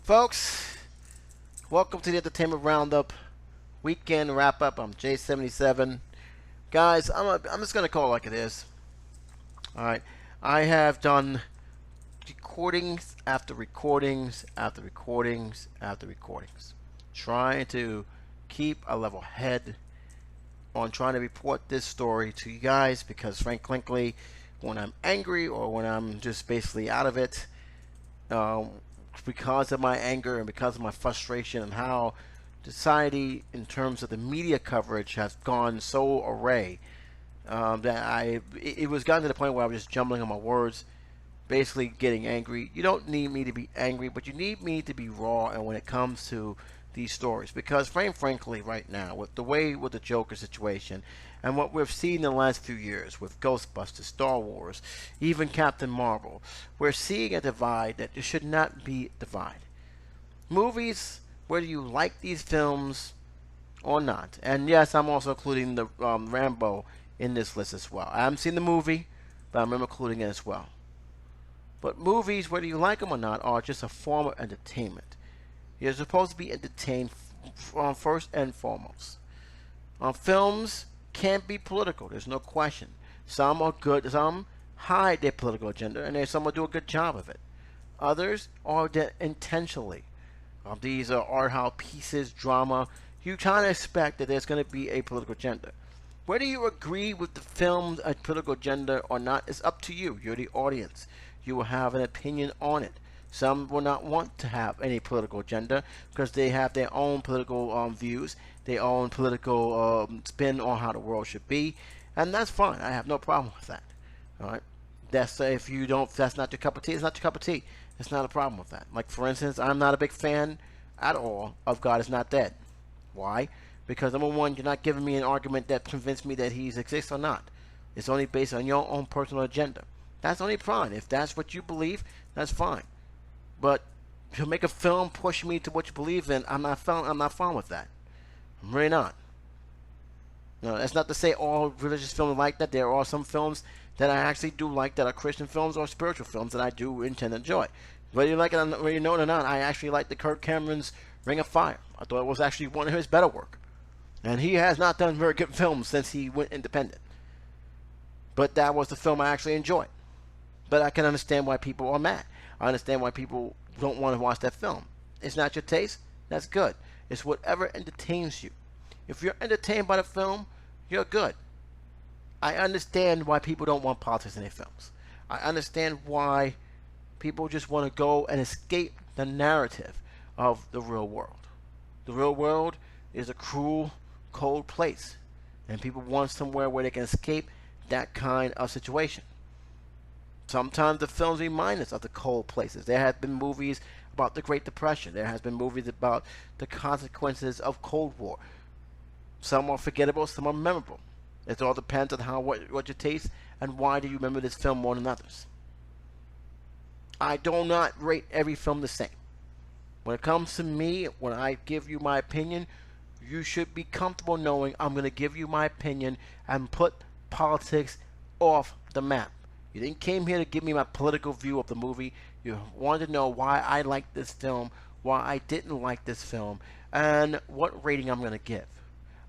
Folks, welcome to the Entertainment Roundup weekend wrap up. I'm J77. Guys, I'm just going to call it like it is. Alright, I have done recordings after recordings after recordings after recordings, trying to keep a level head on trying to report this story to you guys because, frankly, when I'm angry or when I'm just basically out of it, because of my anger and because of my frustration and how society in terms of the media coverage has gone so array, that it was gotten to the point where I was just jumbling on my words, basically getting angry. You don't need me to be angry, but you need me to be raw. And when it comes to these stories, because frankly, right now with the Joker situation and what we've seen in the last few years with Ghostbusters, Star Wars, even Captain Marvel, we're seeing a divide that should not be divided. Movies, whether you like these films or not, and yes, I'm also including the Rambo in this list as well. I haven't seen the movie, but I'm including it as well. But movies, whether you like them or not, are just a form of entertainment. You're supposed to be entertained first and foremost. Films can't be political. There's no question. Some are good. Some hide their political agenda, and some will do a good job of it. Others are intentionally. These are art house pieces, drama. You kind of expect that there's going to be a political agenda. Whether you agree with the film's political agenda or not is up to you. You're the audience. You will have an opinion on it. Some will not want to have any political agenda because they have their own political views, their own political spin on how the world should be, and that's fine. I have no problem with that. All right, that's if you don't, if that's not your cup of tea, it's not your cup of tea. It's not a problem with that. Like, for instance, I'm not a big fan at all of God is Not Dead. Why? Because number one, you're not giving me an argument that convinced me that he exists or not. It's only based on your own personal agenda. That's only fine. If that's what you believe, that's fine. But to make a film push me to what you believe in, I'm not fine with that. I'm really not. No, that's not to say all religious films are like that. There are some films that I actually do like that are Christian films or spiritual films that I do intend to enjoy. Whether you like it, whether you know it or not, I actually like the Kirk Cameron's Ring of Fire. I thought it was actually one of his better work. And he has not done very good films since he went independent. But that was the film I actually enjoyed. But I can understand why people are mad. I understand why people don't want to watch that film. It's not your taste. That's good. It's whatever entertains you. If you're entertained by the film, you're good. I understand why people don't want politics in their films. I understand why people just want to go and escape the narrative of the real world. The real world is a cruel, cold place. And people want somewhere where they can escape that kind of situation. Sometimes the films remind us of the cold places. There have been movies about the Great Depression. There has been movies about the consequences of Cold War. Some are forgettable, some are memorable. It all depends on what you taste and why do you remember this film more than others. I do not rate every film the same. When it comes to me, when I give you my opinion, you should be comfortable knowing I'm going to give you my opinion and put politics off the map. You didn't came here to give me my political view of the movie. You wanted to know why I liked this film, why I didn't like this film, and what rating I'm going to give.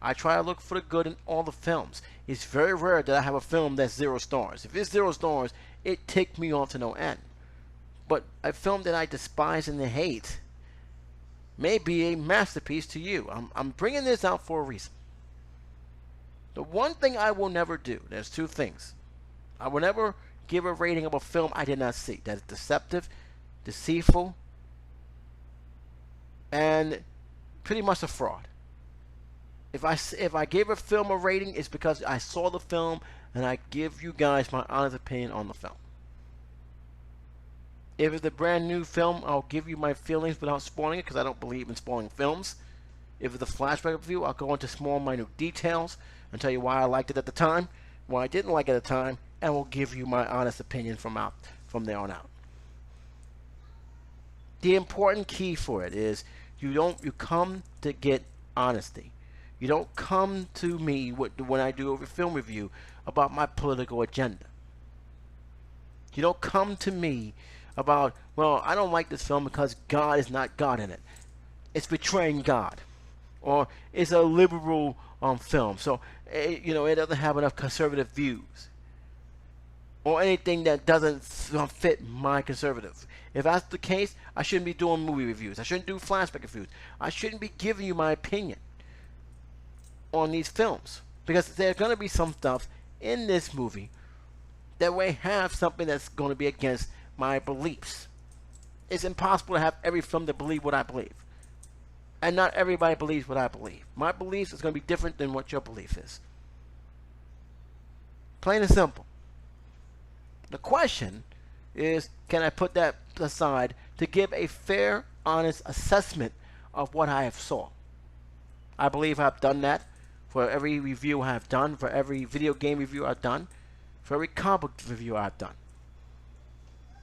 I try to look for the good in all the films. It's very rare that I have a film that's 0 stars. If it's 0 stars, it ticked me off to no end. But a film that I despise and hate may be a masterpiece to you. I'm bringing this out for a reason. The one thing I will never do, there's 2 things. I will never give a rating of a film I did not see. That is deceptive, deceitful, and pretty much a fraud. If I gave a film a rating, it's because I saw the film and I give you guys my honest opinion on the film. If it's a brand new film, I'll give you my feelings without spoiling it because I don't believe in spoiling films. If it's a flashback review, I'll go into small, minute details and tell you why I liked it at the time, why I didn't like it at the time, and will give you my honest opinion from there on out. The important key for it is you come to get honesty. You don't come to me when I do a film review about my political agenda. You don't come to me about, well, I don't like this film because God is not God in it. It's betraying God, or it's a liberal film, so it doesn't have enough conservative views, or anything that doesn't fit my conservative. If that's the case, I shouldn't be doing movie reviews. I shouldn't do flashback reviews. I shouldn't be giving you my opinion on these films, because there's going to be some stuff in this movie that may have something that's going to be against my beliefs. It's impossible to have every film to believe what I believe. And not everybody believes what I believe. My beliefs is going to be different than what your belief is. Plain and simple. The question is, can I put that aside to give a fair, honest assessment of what I have saw? I believe I've done that for every review I've done, for every video game review I've done, for every comic book review I've done.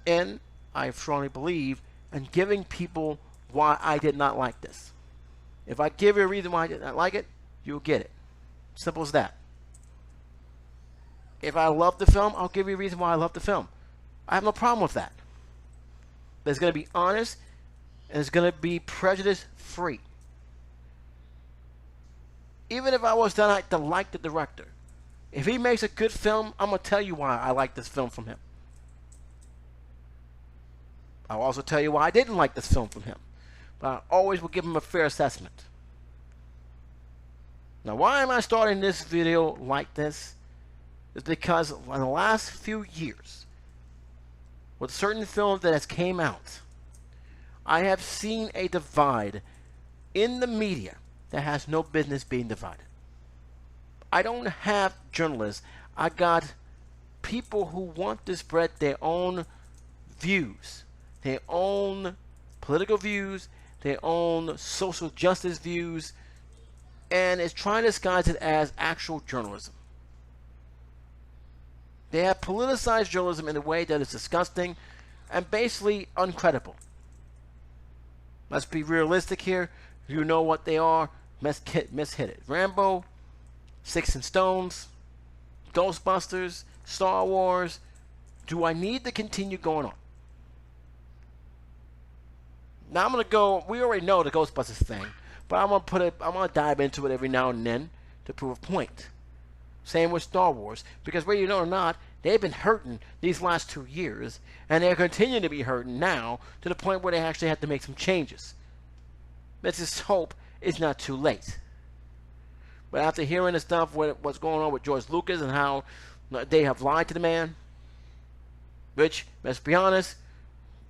And I strongly believe in giving people why I did not like this. If I give you a reason why I did not like it, you'll get it. Simple as that. If I love the film, I'll give you a reason why I love the film. I have no problem with that. But it's going to be honest, and it's going to be prejudice-free. Even if I was to like the director, if he makes a good film, I'm going to tell you why I like this film from him. I'll also tell you why I didn't like this film from him. But I always will give him a fair assessment. Now, why am I starting this video like this? It's because in the last few years, with certain films that has came out, I have seen a divide in the media that has no business being divided. I don't have journalists. I got people who want to spread their own views, their own political views, their own social justice views, and is trying to disguise it as actual journalism. They have politicized journalism in a way that is disgusting and basically uncredible. Let's be realistic here. You know what they are. Hit it. Rambo, Sticks and Stones, Ghostbusters, Star Wars. Do I need to continue going on? Now I'm gonna go. We already know the Ghostbusters thing, but I'm gonna dive into it every now and then to prove a point. Same with Star Wars, because whether you know or not, they've been hurting these last 2 years, and they're continuing to be hurting now to the point where they actually have to make some changes. Let's just hope it's not too late. But after hearing the stuff, what's going on with George Lucas and how they have lied to the man, which, let's be honest,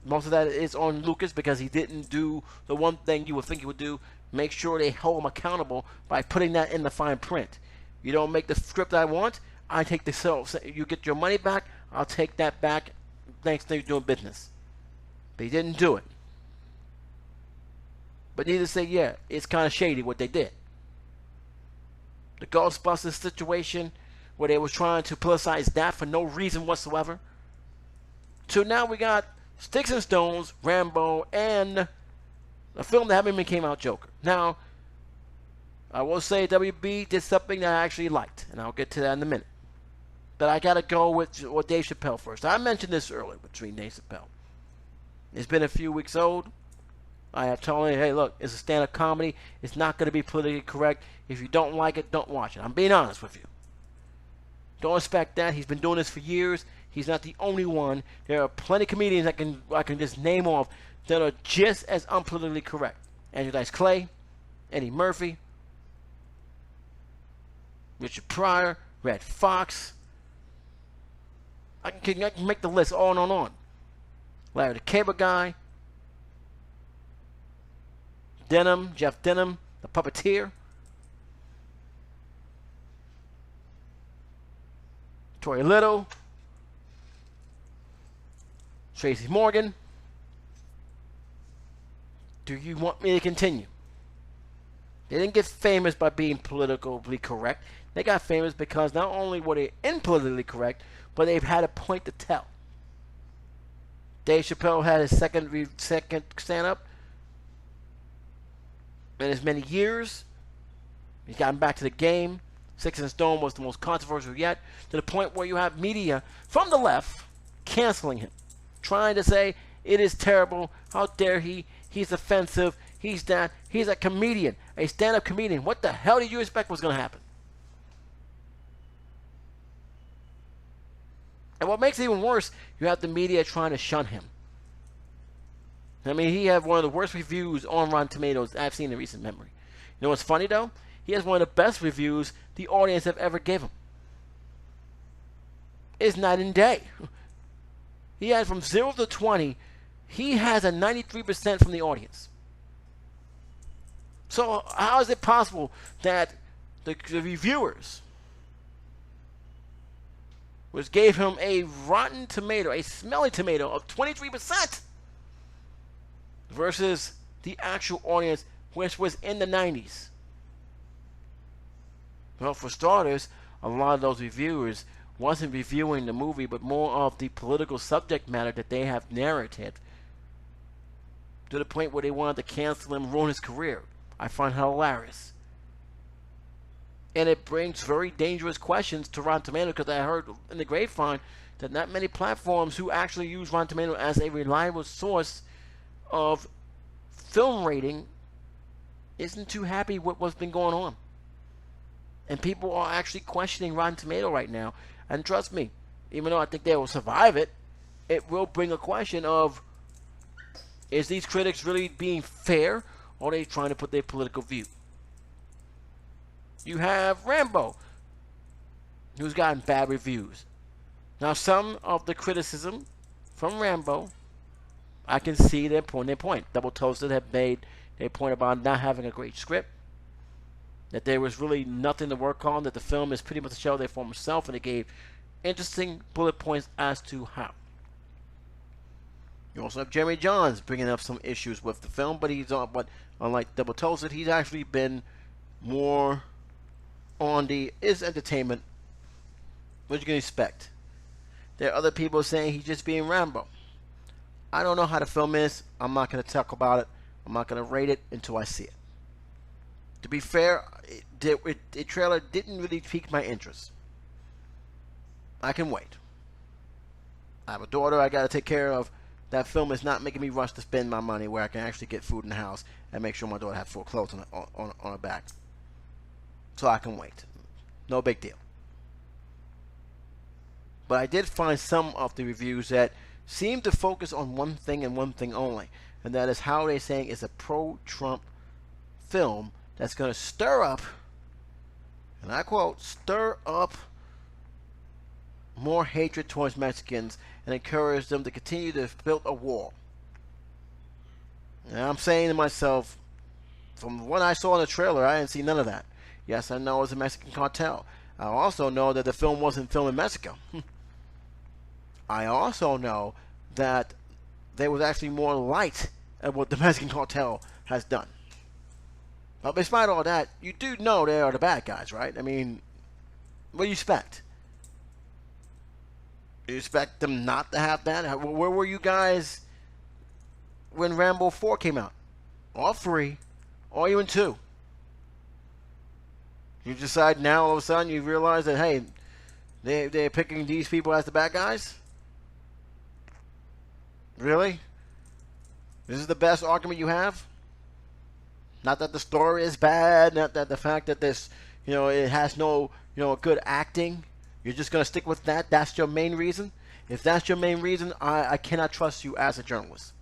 most of that is on Lucas because he didn't do the one thing you would think he would do, make sure they hold him accountable by putting that in the fine print. You don't make the script I want, I take the sale. You get your money back, I'll take that back. Thanks to you doing business. But he didn't do it. But needless to say, yeah, it's kind of shady what they did. The Ghostbusters situation, where they was trying to politicize that for no reason whatsoever. So now we got Sticks and Stones, Rambo, and a film that haven't even came out, Joker. Now, I will say WB did something that I actually liked, and I'll get to that in a minute. But I gotta go with Dave Chappelle first. I mentioned this earlier between Dave Chappelle. It's been a few weeks old. I have told you, hey, look, it's a stand-up comedy. It's not going to be politically correct. If you don't like it, don't watch it. I'm being honest with you. Don't expect that. He's been doing this for years. He's not the only one. There are plenty of comedians I can just name off that are just as unpolitically correct. Andrew Dice Clay, Eddie Murphy, Richard Pryor, Red Fox. I can make the list on and on. Larry the Cable Guy. Denham, Jeff Denham, the puppeteer. Tori Little. Tracy Morgan. Do you want me to continue? They didn't get famous by being politically correct. They got famous because not only were they impolitically correct, but they've had a point to tell. Dave Chappelle had his second stand-up in as many years. He's gotten back to the game. Sticks and Stone was the most controversial yet, to the point where you have media from the left canceling him, trying to say It is terrible. How dare he? He's offensive. He's that. He's a comedian, a stand-up comedian. What the hell did you expect was going to happen? And what makes it even worse, you have the media trying to shun him. I mean, he had one of the worst reviews on Rotten Tomatoes I've seen in recent memory. You know what's funny, though? He has one of the best reviews the audience have ever given him. It's night and day. He had from 0 to 20, he has a 93% from the audience. So how is it possible that the reviewers, which gave him a rotten tomato, a smelly tomato of 23%, versus the actual audience, which was in the 90s? Well, for starters, a lot of those reviewers wasn't reviewing the movie, but more of the political subject matter that they have narrated, to the point where they wanted to cancel him, ruin his career. I find hilarious. And it brings very dangerous questions to Rotten Tomatoes, because I heard in the grapevine that not many platforms who actually use Rotten Tomatoes as a reliable source of film rating isn't too happy with what's been going on. And people are actually questioning Rotten Tomatoes right now. And trust me, even though I think they will survive it, it will bring a question of, is these critics really being fair, or are they trying to put their political view? You have Rambo, who's gotten bad reviews. Now, some of the criticism from Rambo, I can see their point. Double Toasted have made their point about not having a great script, that there was really nothing to work on, that the film is pretty much a shell of their former self, and they gave interesting bullet points as to how. You also have Jeremy Johns bringing up some issues with the film, but unlike Double Toasted, he's actually been more on the is entertainment. What you can expect? There are other people saying he's just being Rambo. I don't know how the film is. I'm not going to talk about it. I'm not going to rate it until I see it. To be fair, the trailer didn't really pique my interest. I can wait. I have a daughter I got to take care of. That film is not making me rush to spend my money where I can actually get food in the house and make sure my daughter has full clothes on her back. So I can wait. No big deal. But I did find some of the reviews that seem to focus on one thing and one thing only. And that is how they're saying it's a pro-Trump film that's going to stir up, and I quote, stir up more hatred towards Mexicans and encourage them to continue to build a wall. And I'm saying to myself, from what I saw in the trailer, I didn't see none of that. Yes, I know it's a Mexican cartel. I also know that the film wasn't filmed in Mexico. I also know that there was actually more light at what the Mexican cartel has done. But despite all that, you do know they are the bad guys, right? I mean, what do you expect? You expect them not to have that? Where were you guys when Rambo 4 came out? Or 3? Or even 2? You decide now all of a sudden you realize that, hey, they're picking these people as the bad guys? Really? This is the best argument you have? Not that the story is bad, not that the fact that this, it has no, good acting. You're just going to stick with that? That's your main reason? If that's your main reason, I cannot trust you as a journalist.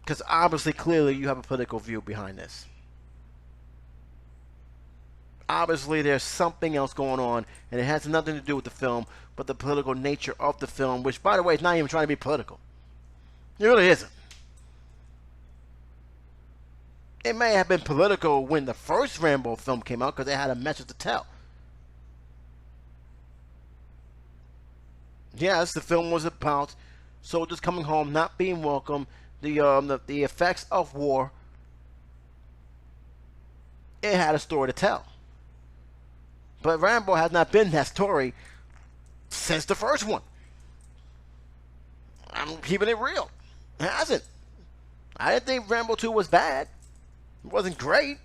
Because obviously, clearly, you have a political view behind this. Obviously, there's something else going on, and it has nothing to do with the film, but the political nature of the film, which, by the way, is not even trying to be political. It really isn't. It may have been political when the first Rambo film came out because they had a message to tell. Yes, the film was about soldiers coming home, not being welcome, the effects of war. It had a story to tell. But Rambo has not been that story since the first one. I'm keeping it real. It hasn't. I didn't think Rambo 2 was bad. It wasn't great.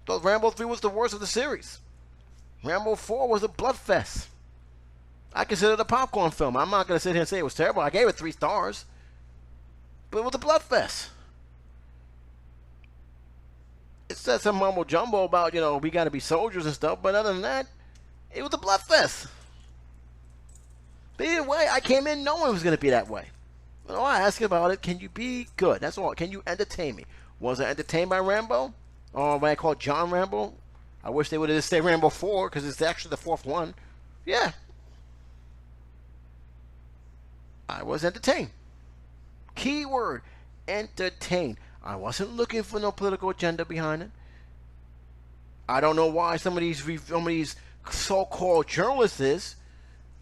But Rambo 3 was the worst of the series. Rambo 4 was a bloodfest. I consider it a popcorn film. I'm not going to sit here and say it was terrible. I gave it 3 stars. But it was a blood fest. It said some mumbo jumbo about, we got to be soldiers and stuff, but other than that, it was a blood fest. But either way, I came in knowing it was going to be that way. I asked about it. Can you be good? That's all. Can you entertain me? Was I entertained by Rambo? Or what I call John Rambo? I wish they would have just said Rambo 4 because it's actually the fourth one. Yeah. I was entertained. Key word, entertained. I wasn't looking for no political agenda behind it. I don't know why some of these so-called journalists is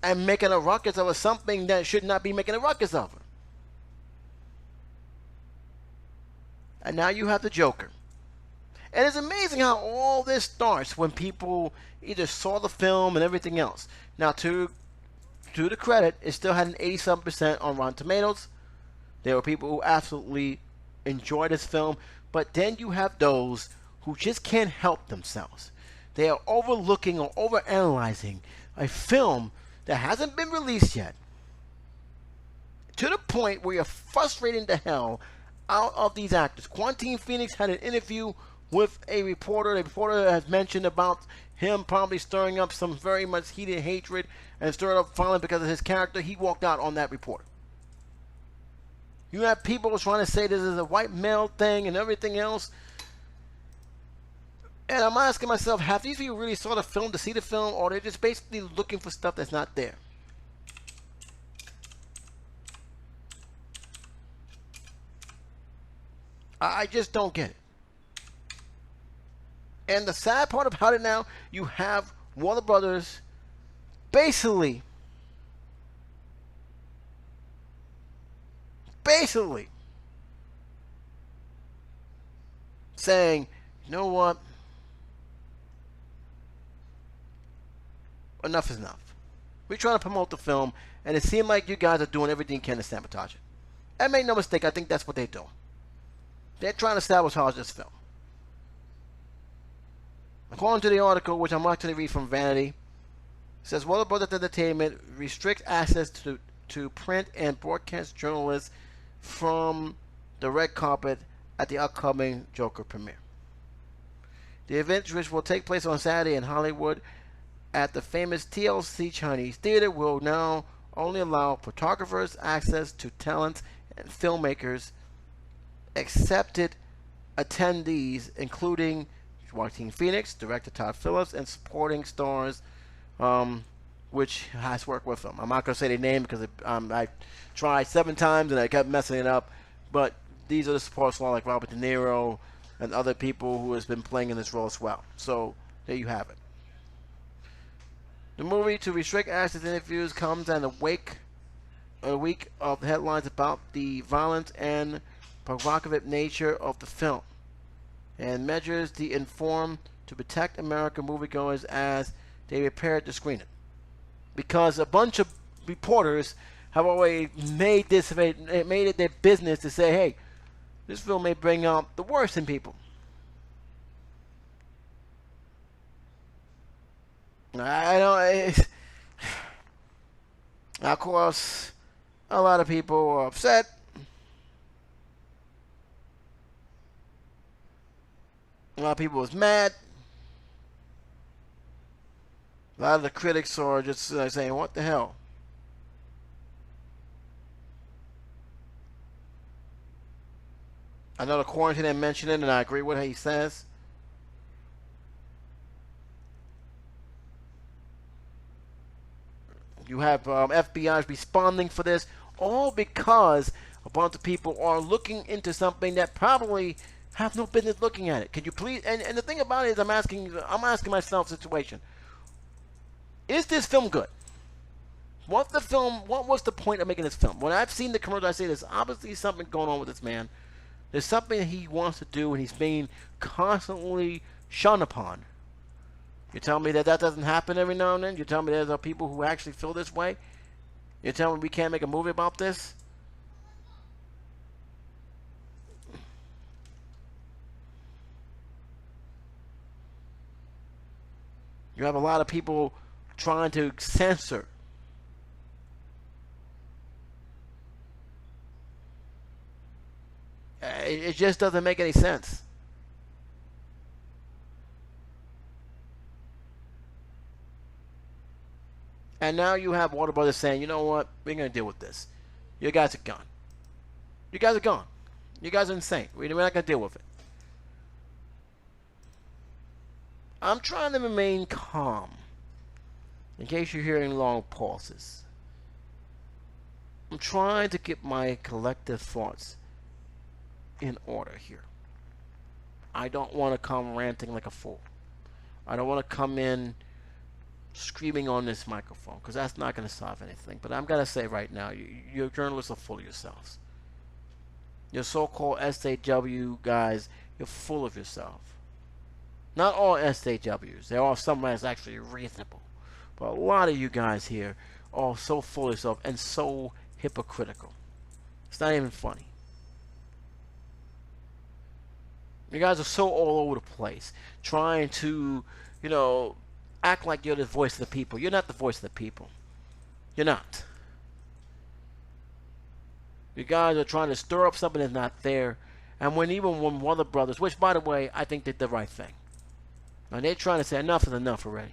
and making a ruckus of something that should not be making a ruckus of it. And now you have the Joker. And it's amazing how all this starts when people either saw the film and everything else. Now, to the credit, it still had an 87% on Rotten Tomatoes. There were people who absolutely enjoyed this film. But then you have those who just can't help themselves. They are overlooking or overanalyzing a film that hasn't been released yet. To the point where you're frustrating the hell out of these actors. Joaquin Phoenix had an interview with a reporter. The reporter has mentioned about him probably stirring up some very much heated hatred and stirred up violence because of his character. He walked out on that report. You have people trying to say this is a white male thing and everything else. And I'm asking myself, have these people really saw the film to see the film, or they're just basically looking for stuff that's not there? I just don't get it. And the sad part about it now, you have Warner Brothers basically saying, you know what? Enough is enough. We're trying to promote the film, and it seemed like you guys are doing everything you can to sabotage it. And make no mistake, I think that's what they're doing. They're trying to sabotage this film. According to the article, which I'm actually read from Vanity, it says Warner Brothers Entertainment restricts access to print and broadcast journalists from the red carpet at the upcoming Joker premiere. The event, which will take place on Saturday in Hollywood at the famous TLC Chinese Theater, will now only allow photographers access to talent and filmmakers. Accepted attendees, including Joaquin Phoenix, director Todd Phillips, and supporting stars, which has worked with them. I'm not going to say their name because I tried 7 times and I kept messing it up. But these are the support stars like Robert De Niro and other people who has been playing in this role as well. So there you have it. The movie to restrict access to interviews comes in a week of headlines about the violence and provocative nature of the film, and measures the inform to protect American moviegoers as they prepare to screen it. Because a bunch of reporters have already made it their business to say, hey, this film may bring out the worst in people. I know. Of course, a lot of people are upset. A lot of people was mad. A lot of the critics are just saying, what the hell? I know the quarantine didn't mention it, and I agree with what he says. You have FBI responding for this, all because a bunch of people are looking into something that probably have no business looking at it. Could you please? And the thing about it is, I'm asking myself, situation: is this film good? What was the point of making this film? When I've seen the commercial, I say there's obviously something going on with this man. There's something he wants to do, and he's being constantly shunned upon. You tell me that doesn't happen every now and then? You tell me there's people who actually feel this way? You tell me we can't make a movie about this? You have a lot of people trying to censor. It just doesn't make any sense. And now you have Warner Brothers saying, you know what, we're going to deal with this. You guys are gone. You guys are gone. You guys are insane. We're not going to deal with it. I'm trying to remain calm. In case you're hearing long pauses. I'm trying to get my collective thoughts in order here. I don't want to come ranting like a fool. I don't want to come in screaming on this microphone, because that's not going to solve anything. But I'm going to say right now, you journalists are full of yourselves. Your so-called SJW guys, you're full of yourself. Not all SJWs. There are some that's actually reasonable. But a lot of you guys here are so full of yourself and so hypocritical. It's not even funny. You guys are so all over the place, trying to, act like you're the voice of the people. You're not the voice of the people. You're not. You guys are trying to stir up something that's not there. And even when Warner Brothers, which by the way, I think did the right thing. And they're trying to say enough is enough already.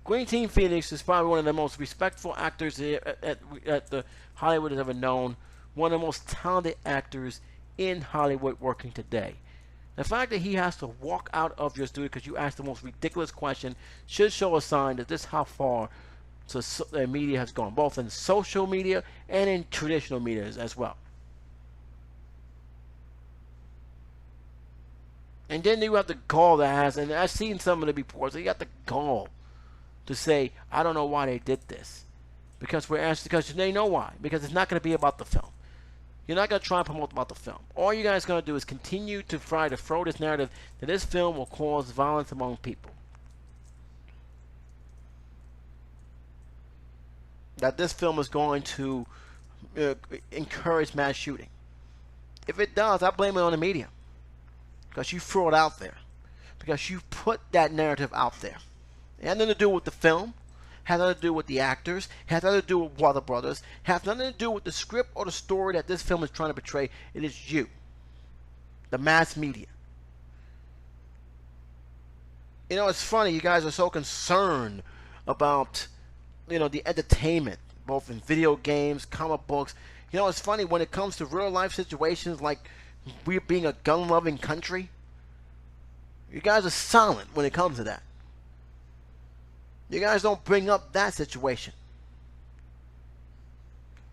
Queen Team Phoenix is probably one of the most respectful actors that the Hollywood has ever known. One of the most talented actors in Hollywood working today. The fact that he has to walk out of your studio because you asked the most ridiculous question should show a sign that this is how far the media has gone, both in social media and in traditional media as well. And then you have the gall that has, and I've seen some of the reports, you got the gall to say, I don't know why they did this. Because they know why. Because it's not going to be about the film. You're not going to try and promote about the film. All you guys are going to do is continue to try to throw this narrative that this film will cause violence among people. That this film is going to encourage mass shooting. If it does, I blame it on the media. Because you throw it out there. Because you put that narrative out there. It had nothing to do with the film. Has nothing to do with the actors. Has nothing to do with Warner Brothers. Has nothing to do with the script or the story that this film is trying to portray. It is you. The mass media. It's funny. You guys are so concerned about, the entertainment. Both in video games, comic books. It's funny when it comes to real life situations like we being a gun-loving country. You guys are silent when it comes to that. You guys don't bring up that situation.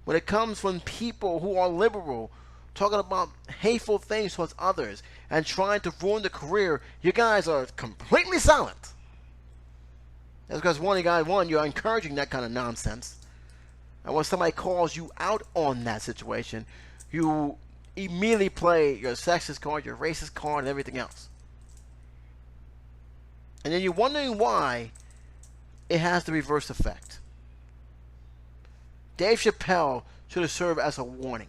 When it comes from people who are liberal, talking about hateful things towards others, and trying to ruin the career, you guys are completely silent. That's because you're encouraging that kind of nonsense. And when somebody calls you out on that situation, you immediately play your sexist card, your racist card, and everything else. And then you're wondering why it has the reverse effect. Dave Chappelle should have served as a warning.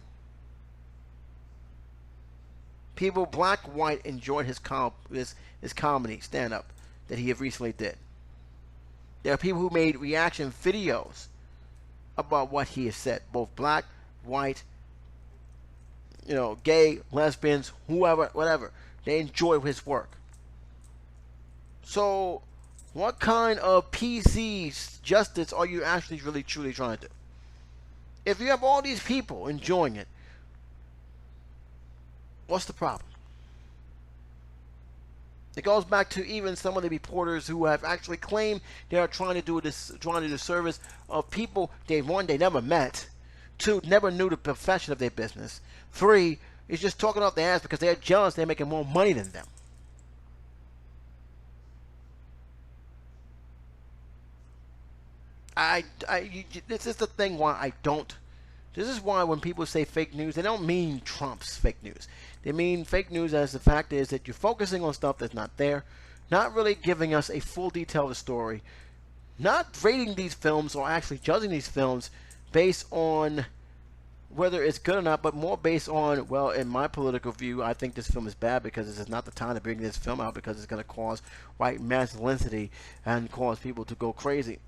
People, black, white, enjoyed his comedy stand-up that he recently did. There are people who made reaction videos about what he has said. Both black, white, gay, lesbians, whoever, whatever. They enjoy his work. So, what kind of PC justice are you actually really truly trying to do? If you have all these people enjoying it, what's the problem? It goes back to even some of the reporters who have actually claimed they are trying to do the service of people they never met. 2, never knew the profession of their business. 3, is just talking off their ass because they're jealous they're making more money than them. This is the thing why I don't. This is why when people say fake news, they don't mean Trump's fake news. They mean fake news as the fact is that you're focusing on stuff that's not there, not really giving us a full detail of the story, not rating these films or actually judging these films based on whether it's good or not, but more based on, well, in my political view, I think this film is bad because this is not the time to bring this film out because it's going to cause white masculinity and cause people to go crazy.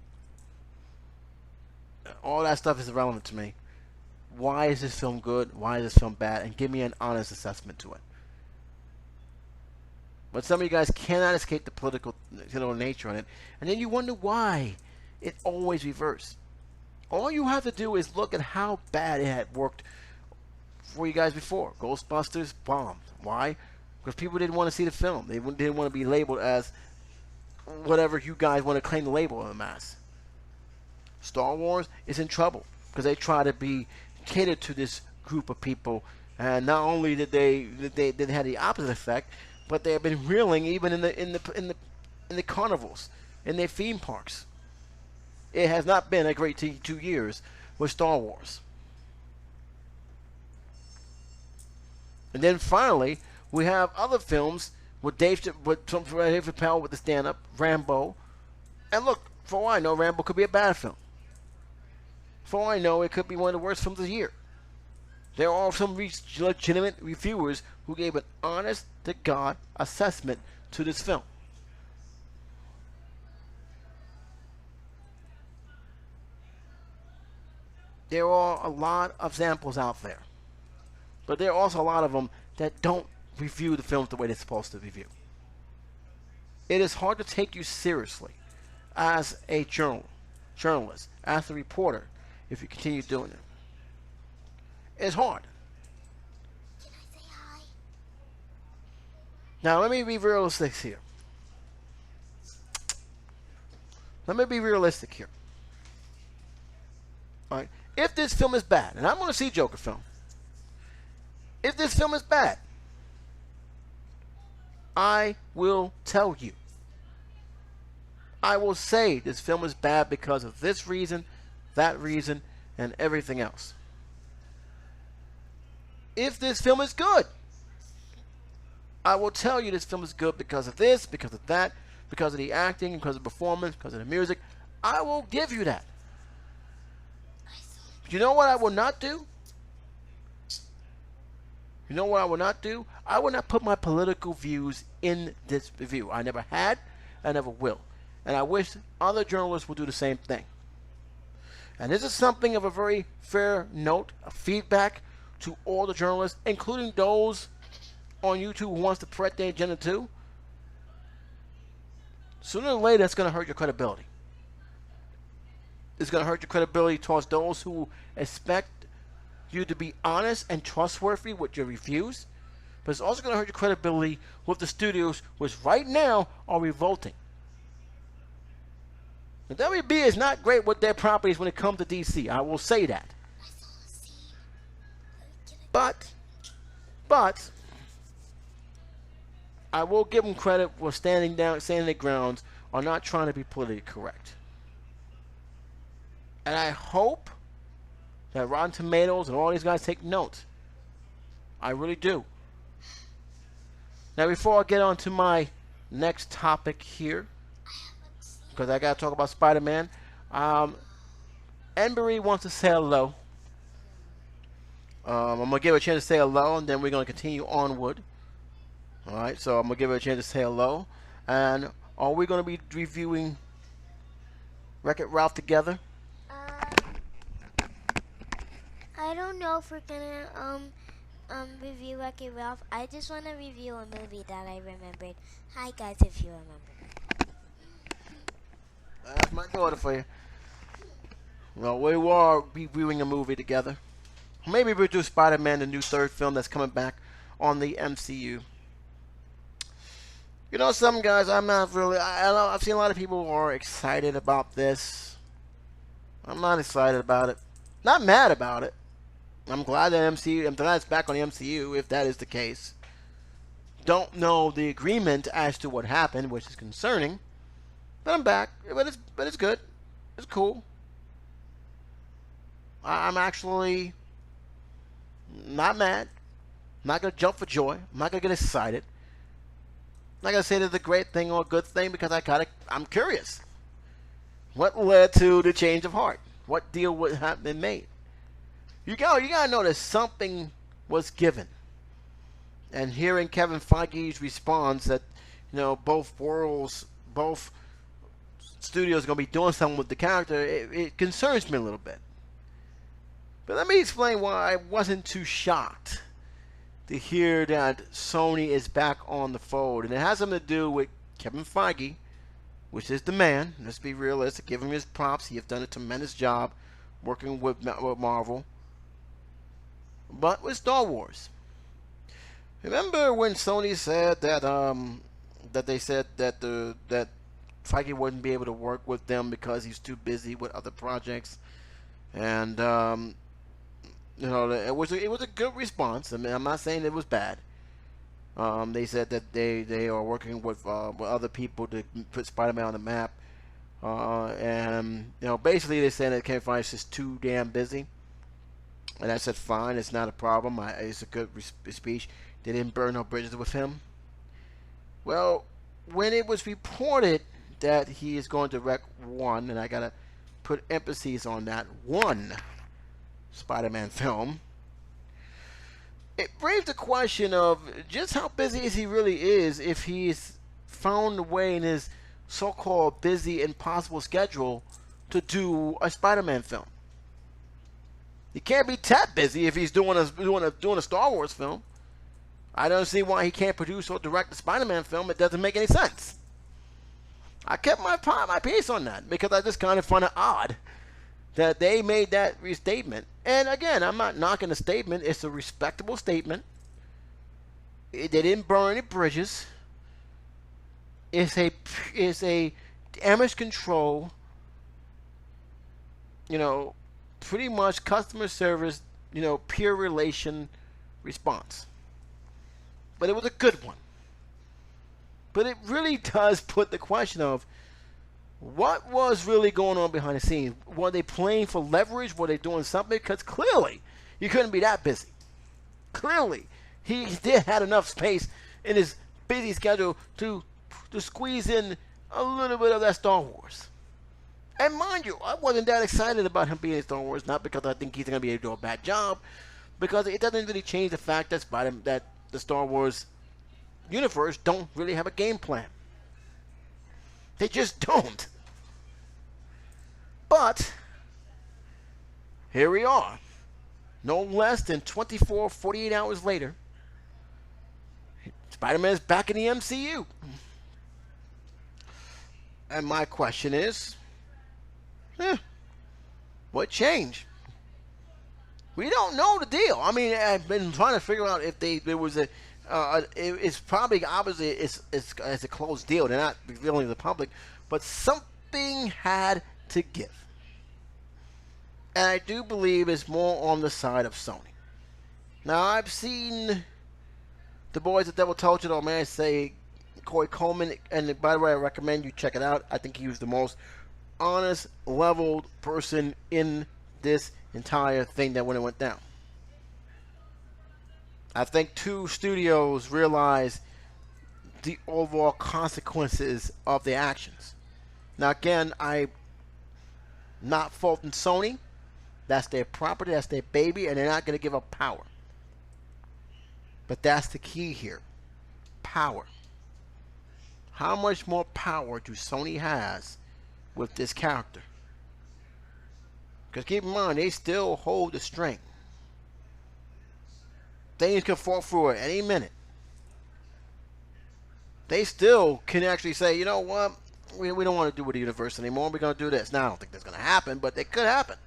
All that stuff is irrelevant to me. why is this film good, why is this film bad, and give me an honest assessment to it. But some of you guys cannot escape the political nature on it, and then you wonder why it always reverts. All you have to do is look at how bad it had worked for you guys before. Ghostbusters bombed. Why? Because people didn't want to see the film. They didn't want to be labeled as whatever you guys want to claim the label of the mass. Star Wars is in trouble because they try to be catered to this group of people, and not only did they had the opposite effect, but they have been reeling even in the carnivals, in their theme parks. It has not been a great 2 years with Star Wars. And then finally, we have other films with Dave Chappelle with the stand-up, Rambo. And look, for all I know, Rambo could be a bad film. For all I know, it could be one of the worst films of the year. There are some legitimate reviewers who gave an honest-to-God assessment to this film. There are a lot of examples out there. But there are also a lot of them that don't review the films the way they're supposed to review. It is hard to take you seriously as a journalist, as a reporter, if you continue doing it. It's hard. Can I say hi? Now, let me be realistic here. Let me be realistic here. All right. If this film is bad, and I'm going to see Joker film. If this film is bad, I will tell you. I will say this film is bad because of this reason, that reason, and everything else. If this film is good, I will tell you this film is good because of this, because of that, because of the acting, because of the performance, because of the music. I will give you that. You know what I will not do? You know what I will not do? I will not put my political views in this review. I never had, I never will. And I wish other journalists would do the same thing. And this is something of a very fair note, a feedback to all the journalists, including those on YouTube who wants to spread their agenda too. Sooner or later, it's going to hurt your credibility. It's going to hurt your credibility towards those who expect you to be honest and trustworthy with your reviews. But it's also going to hurt your credibility with the studios, which right now are revolting. The WB is not great with their properties when it comes to DC. I will say that. But I will give them credit for standing their grounds on not trying to be politically correct. And I hope that Rotten Tomatoes and all these guys take note. I really do. Now, before I get on to my next topic here, because I got to talk about Spider-Man, Embry wants to say hello. I'm going to give her a chance to say hello, and then we're going to continue onward. Alright, so I'm going to give her a chance to say hello. And are we going to be reviewing Wreck-It Ralph together? I don't know if we're gonna review Wreck-It Ralph. I just want to review a movie that I remembered. Hi guys, if you remember. That's my daughter for you. Well, we are reviewing a movie together. Maybe we'll do Spider-Man, the new third film that's coming back on the MCU. You know, some guys, I'm not really. I know I've seen a lot of people who are excited about this. I'm not excited about it. Not mad about it. I'm glad that MCU. I'm glad it's back on the MCU, if that is the case. Don't know the agreement as to what happened, which is concerning. But I'm back. But it's good. It's cool. I'm actually not mad. I'm not gonna jump for joy. I'm not gonna get excited. I'm not gonna say it's a great thing or a good thing because I'm curious. What led to the change of heart? What deal would have been made? You gotta know that something was given. And hearing Kevin Feige's response that, you know, both studios are gonna be doing something with the character, it concerns me a little bit. But let me explain why I wasn't too shocked to hear that Sony is back on the fold. And it has something to do with Kevin Feige, which is the man. Let's be realistic. Give him his props. He has done a tremendous job working with Marvel. But with Star Wars. Remember when Sony said that they said that Feige wouldn't be able to work with them because he's too busy with other projects, and it was a good response. I mean, I'm not saying it was bad. They said that they are working with other people to put Spider-Man on the map, and basically they said that Kevin Feige is just too damn busy. And I said, fine, it's not a problem. It's a good speech. They didn't burn no bridges with him. Well, when it was reported that he is going to direct one, and I gotta put emphasis on that, one Spider-Man film, it raised the question of just how busy he really is if he's found a way in his so-called busy, impossible schedule to do a Spider-Man film. He can't be that busy if he's doing a Star Wars film. I don't see why he can't produce or direct a Spider-Man film. It doesn't make any sense. I kept my piece on that because I just kind of find it odd that they made that restatement. And again, I'm not knocking the statement. It's a respectable statement. They didn't burn any bridges. It's a damage control, pretty much customer service, peer relation response. But it was a good one. But it really does put the question of what was really going on behind the scenes. Were they playing for leverage? Were they doing something? Because clearly, he couldn't be that busy. Clearly, he did have enough space in his busy schedule to squeeze in a little bit of that Star Wars. And mind you, I wasn't that excited about him being in Star Wars, not because I think he's going to be able to do a bad job, because it doesn't really change the fact that the Star Wars universe don't really have a game plan. They just don't. But here we are. No less than 48 hours later, Spider-Man is back in the MCU. And my question is, what changed? We don't know the deal. I mean, I've been trying to figure out if there was a. It's probably obviously it's a closed deal. They're not revealing to the public, but something had to give. And I do believe it's more on the side of Sony. Now I've seen the boys at Devil Told You, man, say Corey Coleman, and by the way, I recommend you check it out. I think he was the most honest, leveled person in this entire thing that when it went down. I think two studios realized the overall consequences of their actions. Now again, I'm not faulting Sony. That's their property, that's their baby, and they're not going to give up power. But that's the key here. Power. How much more power do Sony has with this character? Because keep in mind, they still hold the string. Things can fall through at any minute. They still can actually say, you know what, we don't want to do with the universe anymore. We're going to do this. Now, I don't think that's going to happen, but it could happen.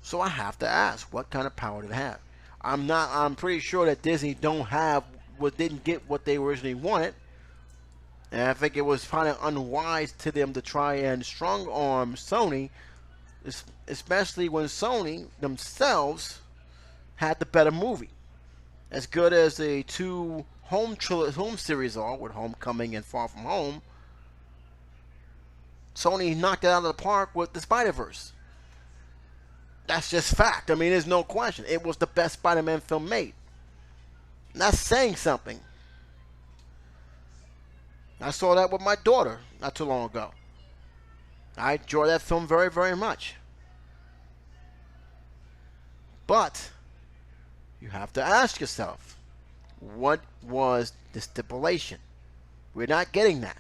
So I have to ask, what kind of power do they have? I'm pretty sure that Disney didn't get what they originally wanted. And I think it was kind of unwise to them to try and strong arm Sony, especially when Sony themselves had the better movie. As good as the two home series are, with Homecoming and Far From Home, Sony knocked it out of the park with the Spider-Verse. That's just fact. I mean, there's no question. It was the best Spider-Man film made. And that's saying something. I saw that with my daughter not too long ago. I enjoyed that film very, very much. But you have to ask yourself, what was the stipulation? We're not getting that.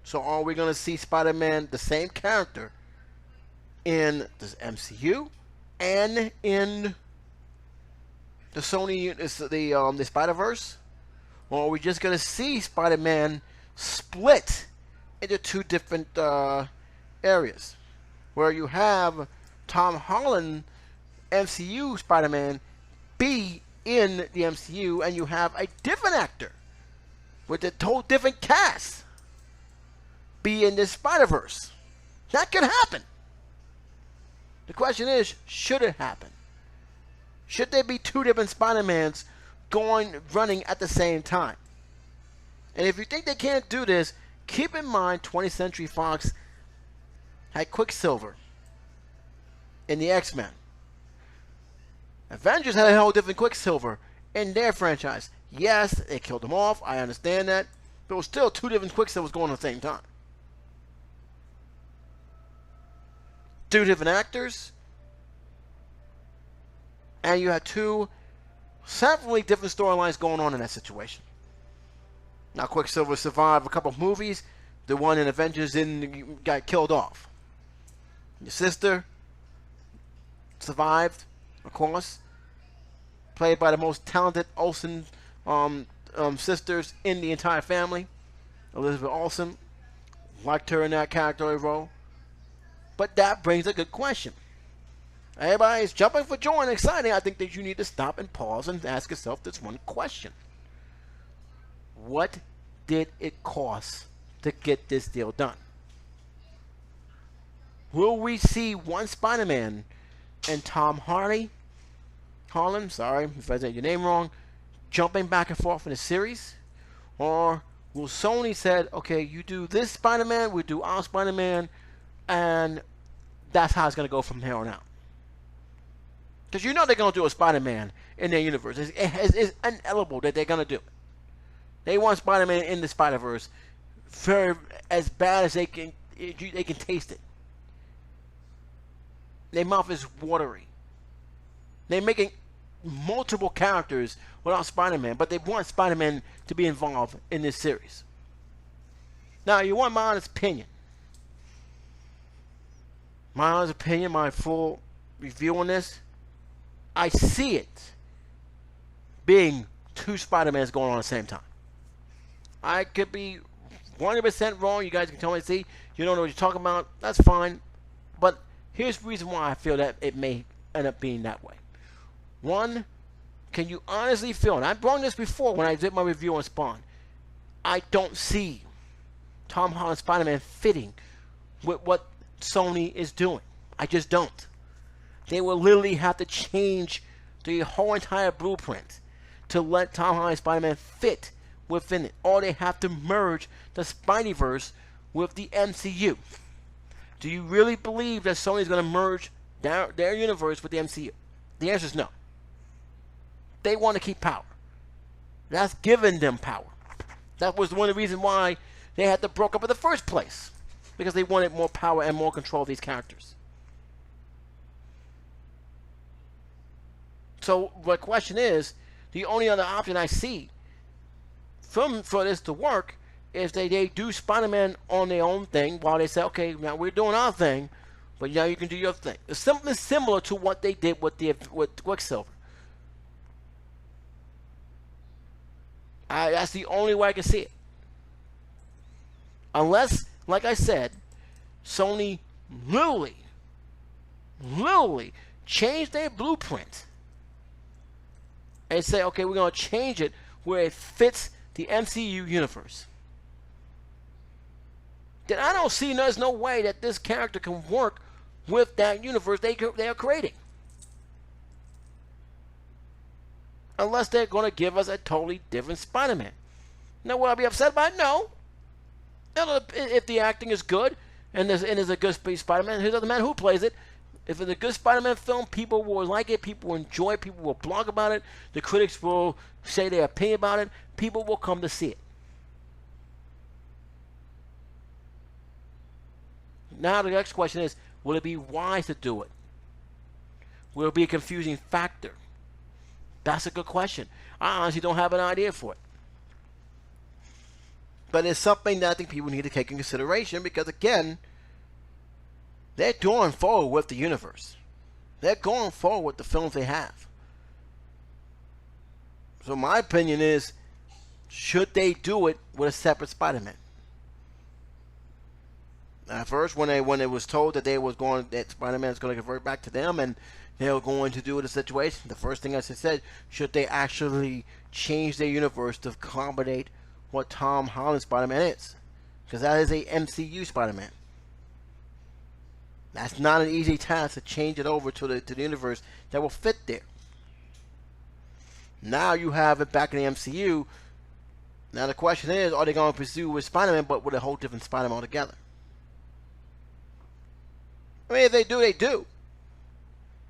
So are we going to see Spider-Man, the same character, in the MCU, and in the Sony the Spider-Verse, or are we just gonna see Spider-Man split into two different areas, where you have Tom Holland MCU Spider-Man be in the MCU, and you have a different actor with a total different cast be in this Spider-Verse? That could happen. The question is, should it happen? Should there be two different Spider-Mans running at the same time? And if you think they can't do this, keep in mind 20th Century Fox had Quicksilver in the X-Men. Avengers had a whole different Quicksilver in their franchise. Yes, they killed him off. I understand that. But it was still two different Quicksilvers going at the same time. Two different actors. And you had two separately different storylines going on in that situation. Now, Quicksilver survived a couple of movies. The one in Avengers got killed off. Your sister survived, of course. Played by the most talented Olsen sisters in the entire family. Elizabeth Olsen. Liked her in that character role. But that brings a good question. Everybody's jumping for joy and exciting. I think that you need to stop and pause and ask yourself this one question. What did it cost to get this deal done? Will we see one Spider-Man and Tom Holland, sorry if I said your name wrong, jumping back and forth in the series? Or will Sony said, okay, you do this Spider-Man, we do our Spider-Man, and that's how it's going to go from here on out? Because you know they're going to do a Spider-Man in their universe. It's inevitable that they're going to do it. They want Spider-Man in the Spider-Verse as bad as they can taste it. Their mouth is watery. They're making multiple characters without Spider-Man, but they want Spider-Man to be involved in this series. Now, you want my honest opinion. My honest opinion, my full review on this, I see it being two Spider-Mans going on at the same time. I could be 100% wrong. You guys can tell me, see, you don't know what you're talking about. That's fine. But here's the reason why I feel that it may end up being that way. One, can you honestly feel, and I brought this before when I did my review on Spawn, I don't see Tom Holland's Spider-Man fitting with what Sony is doing. I just don't. They will literally have to change the whole entire blueprint to let Tom Holland's Spider-Man fit within it. Or they have to merge the Spideyverse with the MCU. Do you really believe that Sony is going to merge their universe with the MCU? The answer is no. They want to keep power. That's giving them power. That was one of the reasons why they had to break up in the first place. Because they wanted more power and more control of these characters. So the question is, the only other option I see for this to work is they do Spider-Man on their own thing while they say, okay, now we're doing our thing, but now you can do your thing. It's something similar to what they did with Quicksilver. That's the only way I can see it. Unless, like I said, Sony literally changed their blueprint and say, okay, we're going to change it where it fits the MCU universe. Then I don't see, there's no way that this character can work with that universe they are creating. Unless they're going to give us a totally different Spider-Man. Now, will I be upset about it? No. If the acting is good and there's a good Spider-Man, here's the man who plays it. If it's a good Spider-Man film, people will like it, people will enjoy it, people will blog about it, the critics will say their opinion about it, people will come to see it. Now the next question is, will it be wise to do it? Will it be a confusing factor? That's a good question. I honestly don't have an idea for it. But it's something that I think people need to take in consideration because, again, they're going forward with the universe. They're going forward with the films they have. So my opinion is, should they do it with a separate Spider-Man? At first, when it was told that Spider-Man is going to convert back to them and they were going to do the situation, the first thing I said, should they actually change their universe to accommodate what Tom Holland Spider-Man is? Because that is a MCU Spider-Man. That's not an easy task to change it over to the universe that will fit there. Now you have it back in the MCU. Now the question is, are they going to pursue with Spider-Man, but with a whole different Spider-Man altogether? I mean, if they do, they do.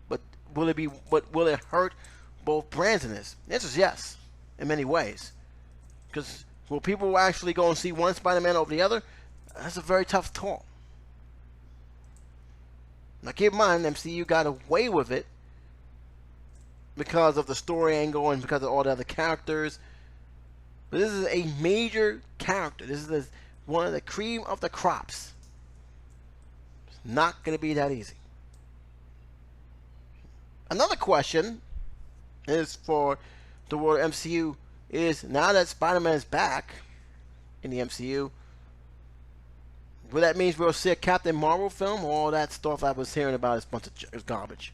But will it hurt both brands in this? The answer is yes, in many ways. Because will people actually go and see one Spider-Man over the other? That's a very tough call. Now keep in mind, MCU got away with it because of the story angle and because of all the other characters. But this is a major character. This is one of the cream of the crops. It's not going to be that easy. Another question is for the world of MCU is, now that Spider-Man is back in the MCU, will that mean we'll see a Captain Marvel film? All that stuff I was hearing about is a bunch of garbage.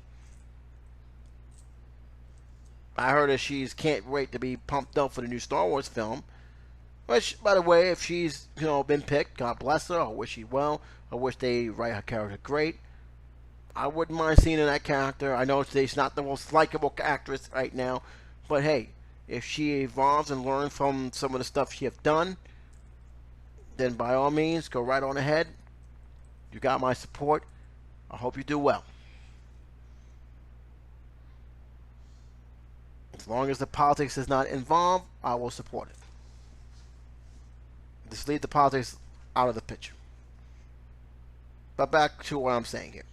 I heard that she can't wait to be pumped up for the new Star Wars film. Which, by the way, if she's been picked, God bless her. I wish she well. I wish they write her character great. I wouldn't mind seeing her in that character. I know she's not the most likable actress right now, but hey, if she evolves and learns from some of the stuff she has done, then by all means, go right on ahead. You got my support. I hope you do well. As long as the politics is not involved, I will support it. Just leave the politics out of the picture. But back to what I'm saying here.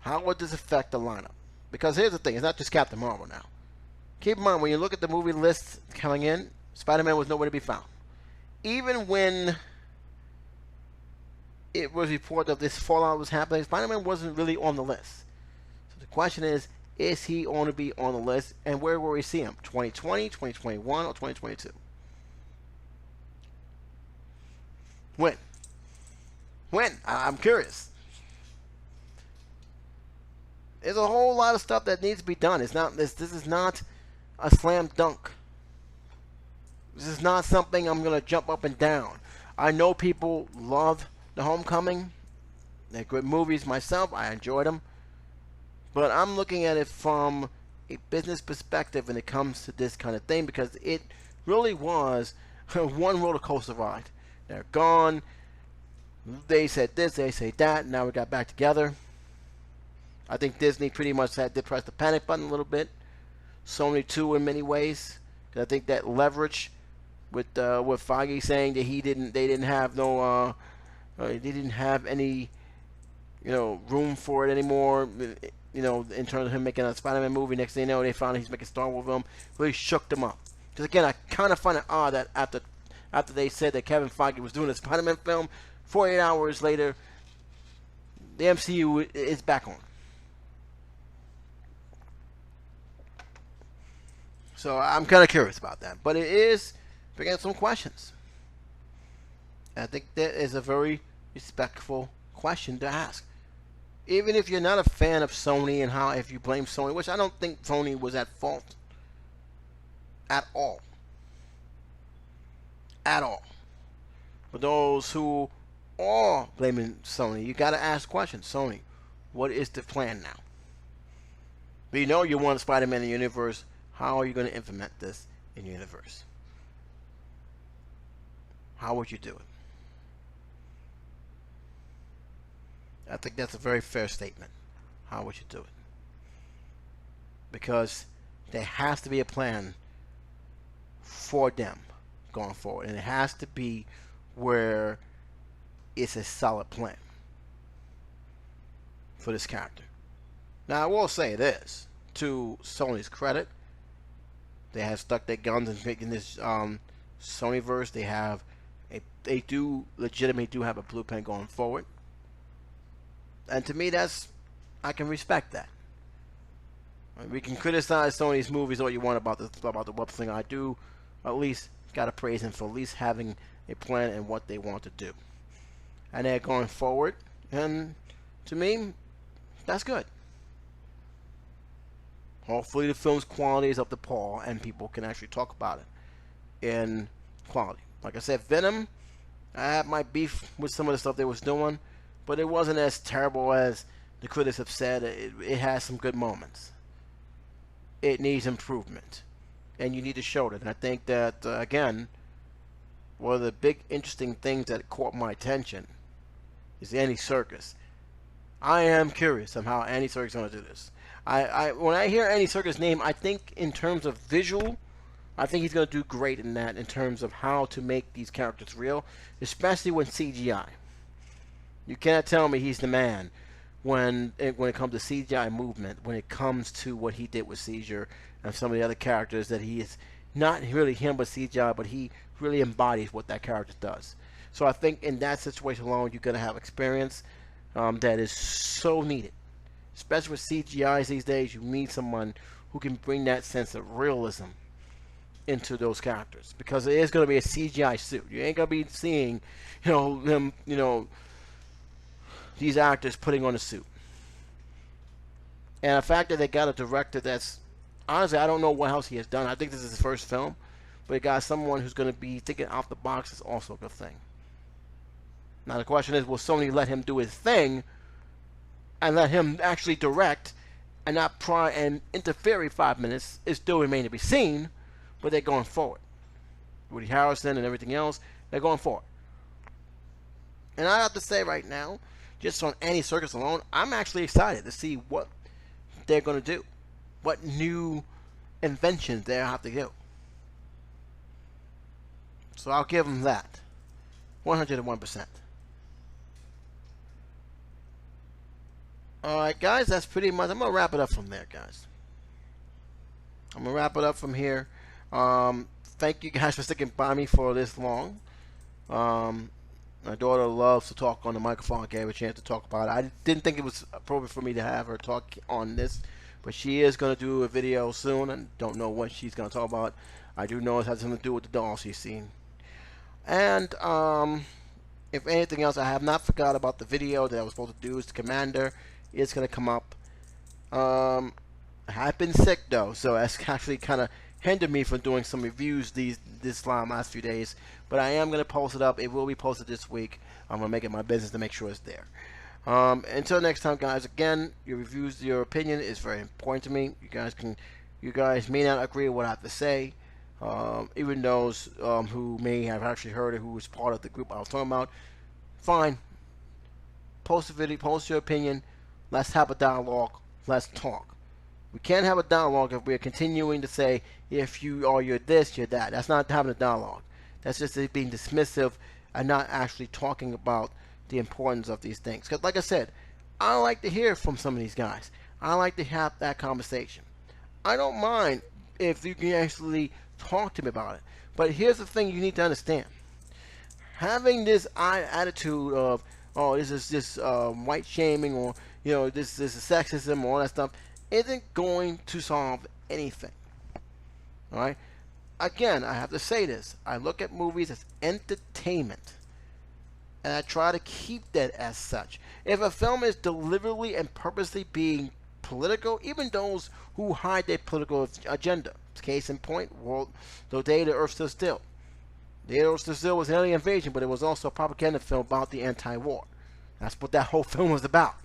How would this affect the lineup? Because here's the thing, it's not just Captain Marvel now. Keep in mind, when you look at the movie list coming in, Spider-Man was nowhere to be found. Even when it was reported that this fallout was happening, Spider-Man wasn't really on the list. So the question is he going to be on the list, and where will we see him? 2020, 2021, or 2022? When? I'm curious. There's a whole lot of stuff that needs to be done. It's not this is not a slam dunk. This is not something I'm gonna jump up and down. I know people love The Homecoming. They're good movies myself. I enjoyed them. But I'm looking at it from a business perspective when it comes to this kind of thing, because it really was one roller coaster ride. They're gone. They said this, they say that. Now we got back together. I think Disney pretty much had to press the panic button a little bit. Sony too, in many ways. I think that leverage with Feige saying that they didn't have any, room for it anymore. In terms of him making a Spider-Man movie. Next thing you know, they found he's making a Star Wars film. Really shook them up. Because again, I kind of find it odd that after they said that Kevin Feige was doing a Spider-Man film, 48 hours later, the MCU is back on. So I'm kind of curious about that. But it is bringing up some questions. And I think that is a very respectful question to ask. Even if you're not a fan of Sony and if you blame Sony, which I don't think Sony was at fault at all. At all. For those who are blaming Sony, you got to ask questions. Sony, what is the plan now? We know you want Spider-Man in the universe. How are you going to implement this in your universe? How would you do it? I think that's a very fair statement. How would you do it? Because there has to be a plan for them going forward. And it has to be where it's a solid plan for this character. Now, I will say this, to Sony's credit, they have stuck their guns in making this Sonyverse. They do legitimately have a blueprint going forward. And to me, that's I can respect that. We can criticize Sony's movies all you want about the web thing. I do at least gotta praise him for at least having a plan and what they want to do. And they're going forward, and to me, that's good. Hopefully the film's quality is up to par and people can actually talk about it in quality. Like I said, Venom, I had my beef with some of the stuff they was doing, but it wasn't as terrible as the critics have said. It has some good moments. It needs improvement, and you need to show it. And I think that, again, one of the big interesting things that caught my attention is Andy Serkis. I am curious on how Andy Serkis is going to do this. When I hear Andy Serkis' name, I think in terms of visual, I think he's going to do great in that, in terms of how to make these characters real, especially with CGI. You cannot tell me he's the man when it comes to CGI movement, when it comes to what he did with Seizure and some of the other characters, that he is not really him but CGI, but he really embodies what that character does. So I think in that situation alone, you're going to have experience that is so needed. Especially with CGIs these days, you need someone who can bring that sense of realism into those characters, because it is going to be a CGI suit. You ain't going to be seeing, them, these actors putting on a suit. And the fact that they got a director that's, honestly, I don't know what else he has done. I think this is his first film, but he got someone who's going to be thinking out the box is also a good thing. Now the question is, will Sony let him do his thing and let him actually direct and not pry and interfere every 5 minutes? It still remains to be seen, but they're going forward. Woody Harrelson and everything else, they're going forward. And I have to say right now, just on Andy Serkis alone, I'm actually excited to see what they're going to do, what new inventions they have to do. So I'll give them that, 101%. Alright guys, that's pretty much, I'm going to wrap it up from there, guys. I'm going to wrap it up from here. Thank you guys for sticking by me for this long. My daughter loves to talk on the microphone. I gave her a chance to talk about it. I didn't think it was appropriate for me to have her talk on this, but she is going to do a video soon, and don't know what she's going to talk about. I do know it has something to do with the doll she's seen. And if anything else, I have not forgot about the video that I was supposed to do. Is the Commander. It's going to come up. I have been sick though, so that's actually kind of hindered me from doing some reviews this last few days. But I am going to post it up. It will be posted this week. I'm going to make it my business to make sure it's there. Until next time, guys. Again, your reviews, your opinion is very important to me. You guys may not agree with what I have to say. Even those who may have actually heard it, who was part of the group I was talking about, fine. Post a video, post your opinion. Let's have a dialogue. Let's talk. We can't have a dialogue if we're continuing to say, if you're this, you're that. That's not having a dialogue. That's just being dismissive and not actually talking about the importance of these things. Because like I said, I like to hear from some of these guys. I like to have that conversation. I don't mind if you can actually talk to me about it. But here's the thing you need to understand. Having this attitude of, oh, this is just white shaming, or this is sexism, or all that stuff, isn't going to solve anything. Alright? Again, I have to say this. I look at movies as entertainment, and I try to keep that as such. If a film is deliberately and purposely being political, even those who hide their political agenda. Case in point, The Day the Earth Stood Still. The Day the Earth Stood Still was an alien invasion, but it was also a propaganda film about the anti-war. That's what that whole film was about.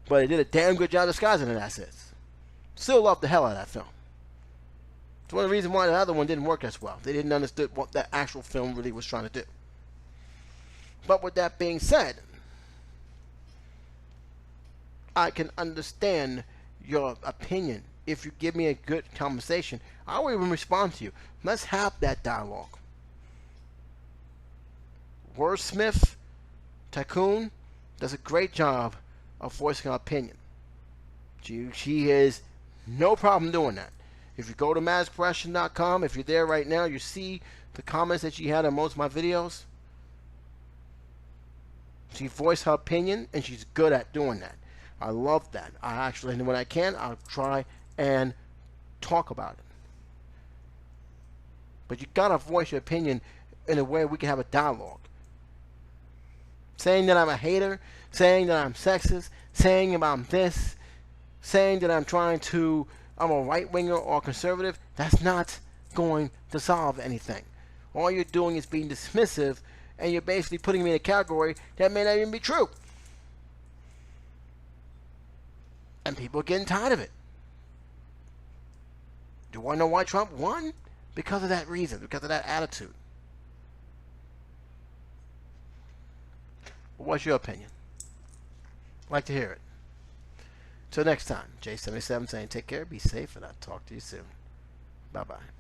But it did a damn good job disguising it as this. Still love the hell out of that film. It's one of the reasons why the other one didn't work as well. They didn't understand what that actual film really was trying to do. But with that being said, I can understand your opinion. If you give me a good conversation, I will even respond to you. Let's have that dialogue. Wordsmith, Tycoon, does a great job of voicing her opinion. She has no problem doing that. If you go to MadsCrushing.com, if you're there right now, you see the comments that she had on most of my videos. She voiced her opinion, and she's good at doing that. I love that. I actually, and when I can, I'll try and talk about it. But you gotta voice your opinion in a way we can have a dialogue. Saying that I'm a hater, saying that I'm sexist, saying that I'm this, saying that I'm a right winger or conservative, that's not going to solve anything. All you're doing is being dismissive, and you're basically putting me in a category that may not even be true. And people are getting tired of it. Do I know why Trump won? Because of that reason, because of that attitude. What's your opinion? I'd like to hear it. Till next time, J77 saying take care, be safe, and I'll talk to you soon. Bye-bye.